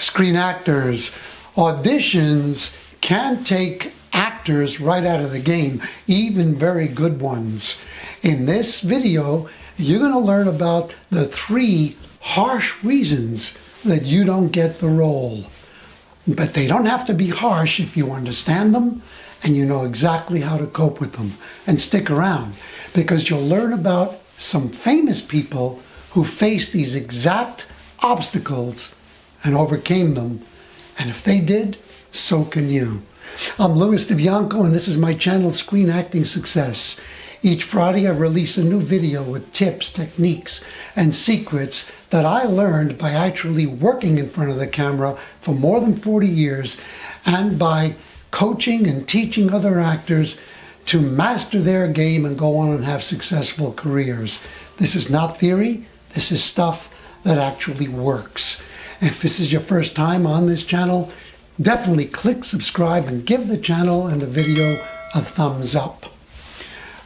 Screen actors, auditions can take actors right out of the game, even very good ones. In this video, you're going to learn about the 3 harsh reasons that you don't get the role. But they don't have to be harsh if you understand them and you know exactly how to cope with them. And stick around, because you'll learn about some famous people who faced these exact obstacles and overcame them. And if they did, so can you. I'm Louis DeBianco, and this is my channel, Screen Acting Success. Each Friday I release a new video with tips, techniques, and secrets that I learned by actually working in front of the camera for more than 40 years and by coaching and teaching other actors to master their game and go on and have successful careers. This is not theory, this is stuff that actually works. If this is your first time on this channel, definitely click subscribe and give the channel and the video a thumbs up.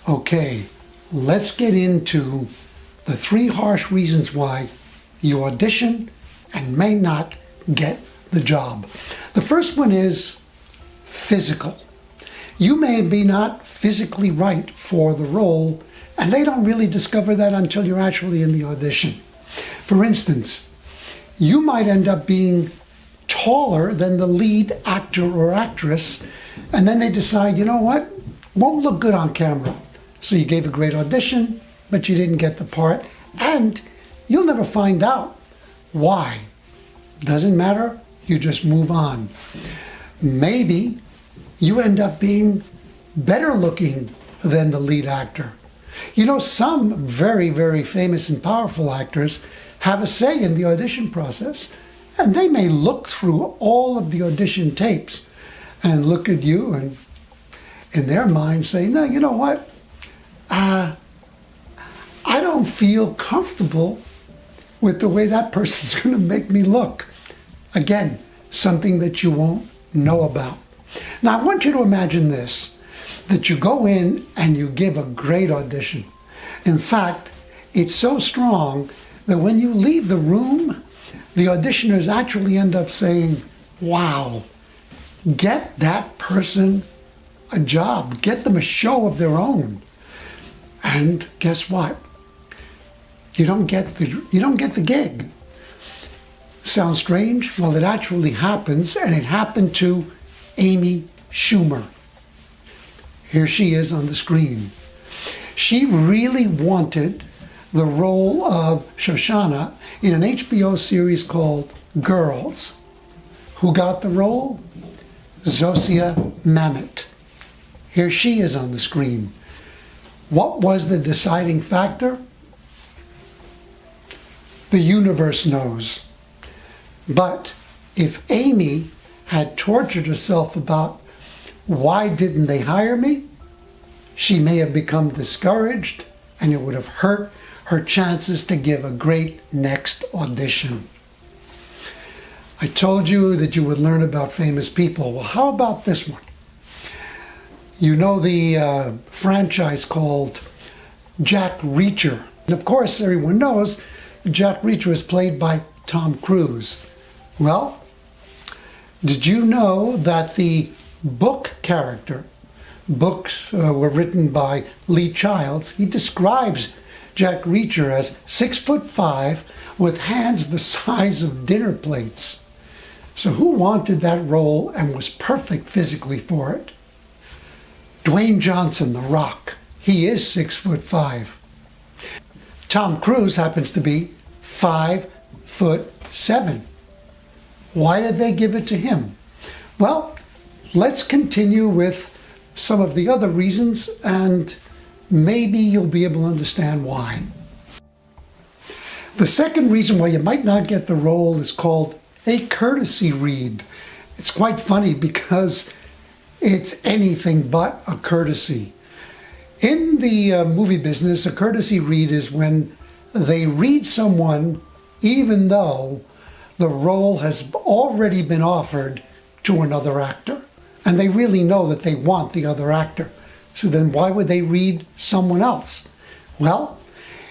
Okay, let's get into the 3 harsh reasons why you audition and may not get the job. The first one is physical. You may be not physically right for the role, and they don't really discover that until you're actually in the audition. For instance, you might end up being taller than the lead actor or actress, and then they decide, you know what, won't look good on camera. So you gave a great audition, but you didn't get the part, and you'll never find out why. Doesn't matter, you just move on. Maybe you end up being better looking than the lead actor. You know, some very, very famous and powerful actors have a say in the audition process, and they may look through all of the audition tapes and look at you and in their mind say, no, you know what? I don't feel comfortable with the way that person's going to make me look. Again, something that you won't know about. Now, I want you to imagine this, that you go in and you give a great audition. In fact, it's so strong that when you leave the room, the auditioners actually end up saying, wow, get that person a job, get them a show of their own. And guess what? You don't get the gig. Sounds strange? Well, it actually happens, and it happened to Amy Schumer. Here she is on the screen. She really wanted the role of Shoshana in an HBO series called Girls. Who got the role? Zosia Mamet. Here she is on the screen. What was the deciding factor? The universe knows. But if Amy had tortured herself about why didn't they hire me, she may have become discouraged, and it would have hurt her chances to give a great next audition. I told you that you would learn about famous people. Well, how about this one? You know the franchise called Jack Reacher. And of course, everyone knows Jack Reacher is played by Tom Cruise. Well, did you know that the book character, books were written by Lee Childs, he describes Jack Reacher as 6'5" with hands the size of dinner plates. So who wanted that role and was perfect physically for it? Dwayne Johnson, The Rock. He is 6'5". Tom Cruise happens to be 5'7". Why did they give it to him? Well, let's continue with some of the other reasons, and maybe you'll be able to understand why. The second reason why you might not get the role is called a courtesy read. It's quite funny because it's anything but a courtesy. In the movie business, a courtesy read is when they read someone even though the role has already been offered to another actor, and they really know that they want the other actor. So then why would they read someone else? Well,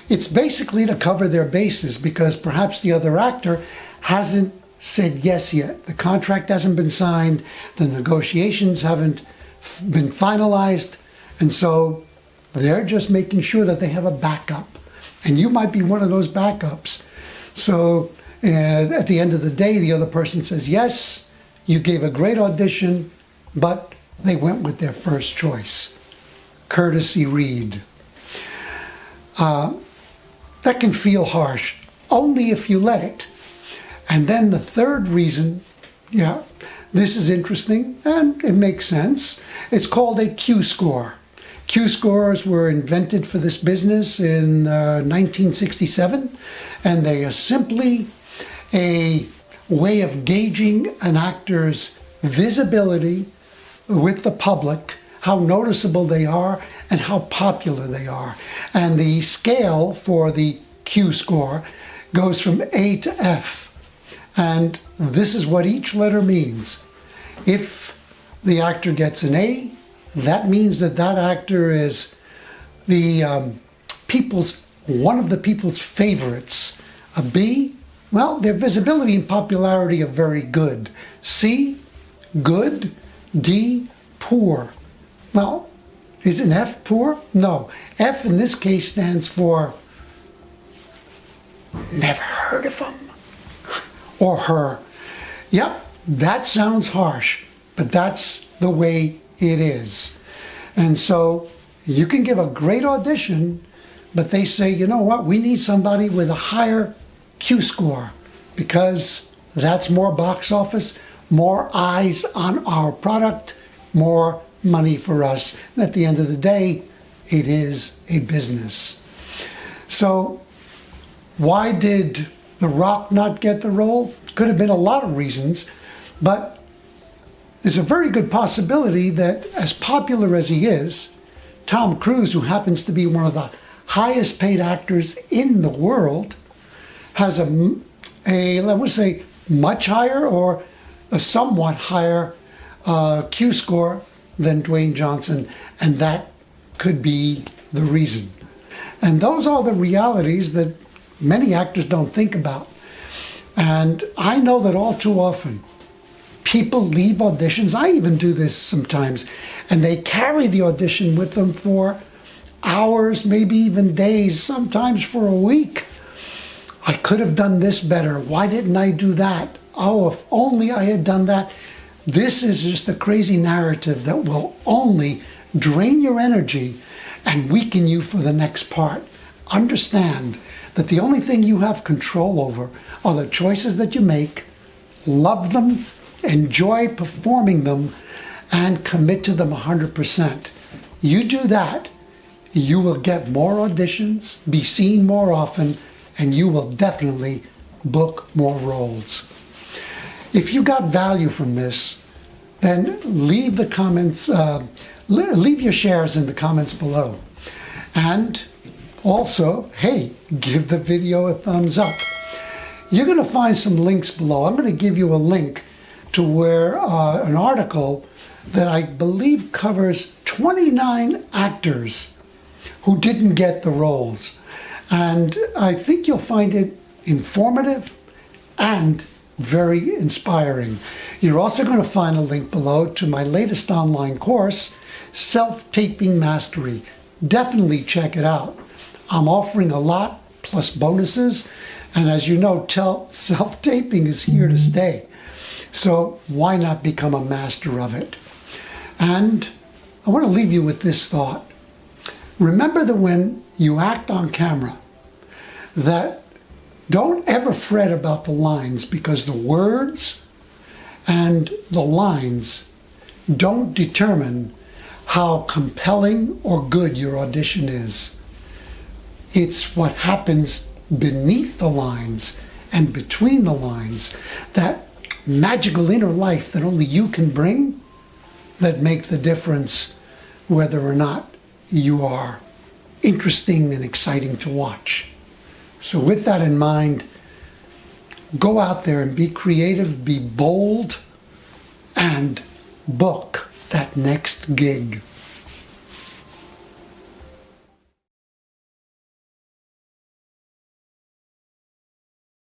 it's basically to cover their bases, because perhaps the other actor hasn't said yes yet. The contract hasn't been signed, the negotiations haven't been finalized, and so they're just making sure that they have a backup. And you might be one of those backups. So at the end of the day, the other person says, yes, you gave a great audition, but they went with their first choice. Courtesy read. That can feel harsh, only if you let it. And then the third reason, yeah, this is interesting and it makes sense. It's called a Q-score. Q-scores were invented for this business in 1967, and they are simply a way of gauging an actor's visibility with the public, how noticeable they are, and how popular they are. And the scale for the Q-score goes from A to F. And this is what each letter means. If the actor gets an A, that means that that actor is the one of the people's favorites. A B, well, their visibility and popularity are very good. C, good. D, poor. Well, is an F poor? No. F in this case stands for never heard of him or her. Yep, that sounds harsh, but that's the way it is. And so you can give a great audition, but they say, you know what, we need somebody with a higher Q-score because that's more box office, more eyes on our product, more money for us. And at the end of the day, it is a business. So why did The Rock not get the role? Could have been a lot of reasons, but there's a very good possibility that as popular as he is, Tom Cruise, who happens to be one of the highest paid actors in the world, has a I would say, much higher or a somewhat higher Q-score than Dwayne Johnson, and that could be the reason. And those are the realities that many actors don't think about. And I know that all too often, people leave auditions, I even do this sometimes, and they carry the audition with them for hours, maybe even days, sometimes for a week. I could have done this better. Why didn't I do that? Oh, if only I had done that. This is just a crazy narrative that will only drain your energy and weaken you for the next part. Understand that the only thing you have control over are the choices that you make. Love them, enjoy performing them, and commit to them 100%. You do that, you will get more auditions, be seen more often, and you will definitely book more roles. If you got value from this, then leave the comments, leave your shares in the comments below. And also, hey, give the video a thumbs up. You're going to find some links below. I'm going to give you a link to where an article that I believe covers 29 actors who didn't get the roles. And I think you'll find it informative and very inspiring. You're also going to find a link below to my latest online course, Self-Taping Mastery. Definitely check it out. I'm offering a lot plus bonuses, and as you know, self-taping is here to stay. So why not become a master of it? And I want to leave you with this thought. Remember that when you act on camera, that don't ever fret about the lines, because the words and the lines don't determine how compelling or good your audition is. It's what happens beneath the lines and between the lines, that magical inner life that only you can bring, that make the difference whether or not you are interesting and exciting to watch. So with that in mind, go out there and be creative, be bold, and book that next gig.